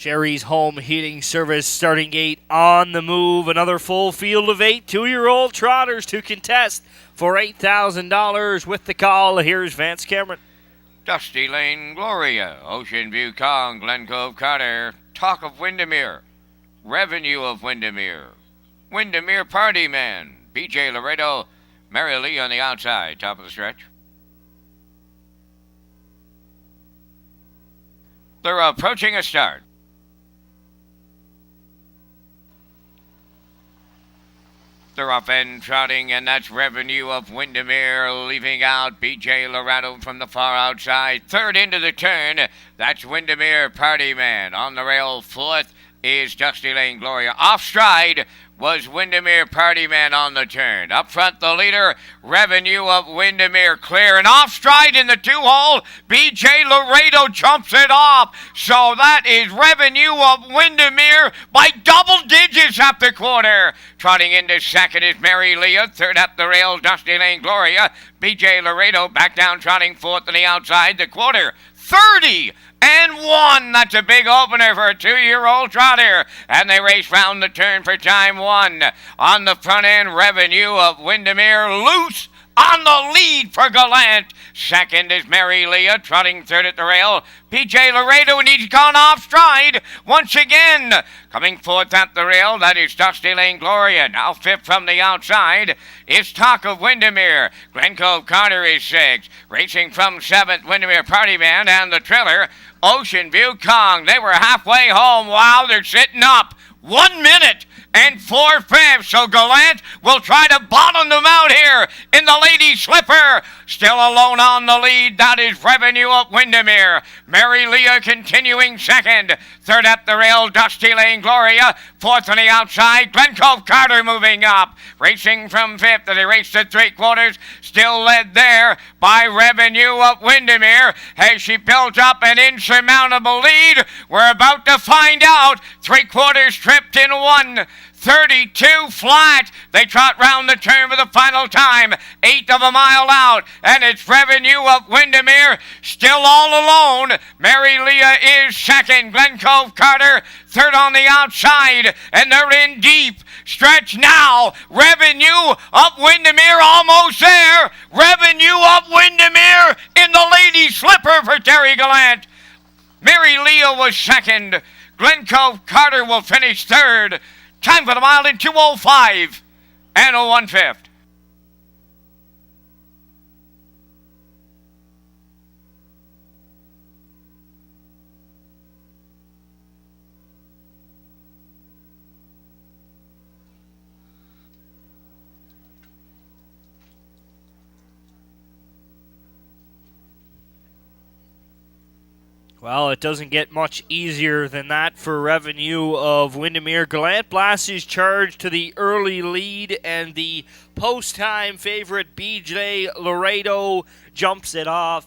Jerry's home heating service starting gate on the move. Another full field of 8 two-year-old trotters to contest for $8,000 with the call. Here's Vance Cameron. Dusty Lane Gloria, Ocean View Kong, Glen Cove Carter, Talk of Windermere, Revenue of Windermere, Windermere Party Man, BJ Laredo, Mary Lee on the outside, top of the stretch. They're approaching a start. They're off and trotting, and that's Revenue of Windermere leaving out BJ Laredo from the far outside. Third into the turn, that's Windermere Party Man. On the rail, fourth is Dusty Lane Gloria. Off stride was Windermere Party Man on the turn. Up front, the leader, Revenue of Windermere, clear. And off stride in the two-hole, BJ Laredo jumps it off. So that is Revenue of Windermere by double digits up the quarter. Trotting into second is Mary Leah. Third up the rail, Dusty Lane Gloria. BJ Laredo back down, trotting fourth on the outside. The quarter, 30-1. That's a big opener for a two-year-old trotter. And they race round the turn for time one. On the front end, Revenue of Windermere loose on the lead for Gallant. Second is Mary Leah, trotting third at the rail. BJ Laredo, and he's gone off stride once again. Coming fourth at the rail, that is Dusty Lane Gloria. Now fifth from the outside is Talk of Windermere. Glen Cove Carter is sixth. Racing from seventh, Windermere Party Man and the trailer, Ocean View Kong. They were halfway home. Wow, they're sitting up. 1 minute and 4/5. So Gallant will try to bottom them out here in the Lady Slipper. Still alone on the lead. That is Revenue of Windermere. Mary Leah continuing second. Third up the rail, Dusty Lane Gloria. Fourth on the outside, Glen Cove Carter moving up. Racing from fifth as they race to three quarters. Still led there by Revenue of Windermere as she built up an insurmountable lead. We're about to find out. Three quarters tripped in 1:32 flat. They trot round the turn for the final time. Eighth of a mile out. And it's Revenue of Windermere still all alone. Mary Leah is second. Glen Cove Carter third on the outside. And they're in deep. Stretch now. Revenue of Windermere almost there. Revenue of Windermere in the Lady Slipper for Terry Gallant. Mary Leah was second. Glen Cove Carter will finish third. Time for the mile in 2:05 and 1/5. Well, it doesn't get much easier than that for Revenue of Windermere. Gallant Blast is charged to the early lead, and the post-time favorite BJ Laredo jumps it off,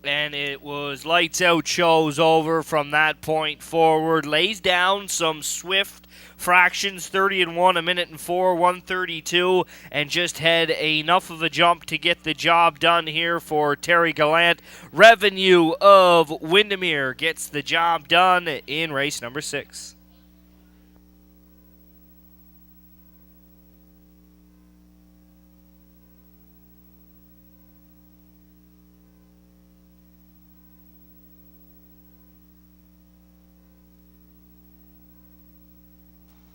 and it was lights out, shows over from that point forward. Lays down some swift fractions, 30-1, a minute and 4, 132, and just had enough of a jump to get the job done here for Terry Gallant. Revenue of Windermere gets the job done in race number 6.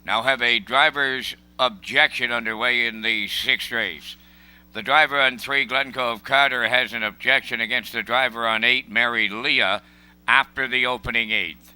Now have a driver's objection underway in the sixth race. The driver on 3, Glen Cove Carter, has an objection against the driver on 8, Mary Leah, after the opening eighth.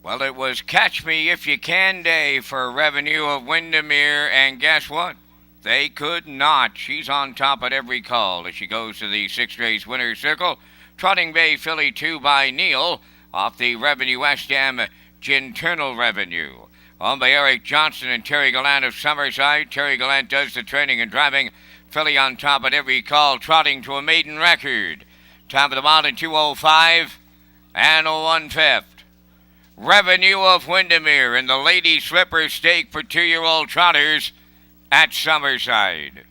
Well, it was Catch Me If You Can Day for Revenue of Windermere, and guess what? They could not. She's on top at every call as she goes to the sixth race winner's circle. Trotting Bay Filly 2 by Neil off the Revenue Westham Ginternal Revenue. Owned by Eric Johnson and Terry Gallant of Summerside. Terry Gallant does the training and driving. Filly on top at every call, trotting to a maiden record. Top of the mile in 2:05 and a 1/5. Revenue of Windermere in the Lady Slipper Stake for 2-year-old trotters at Summerside.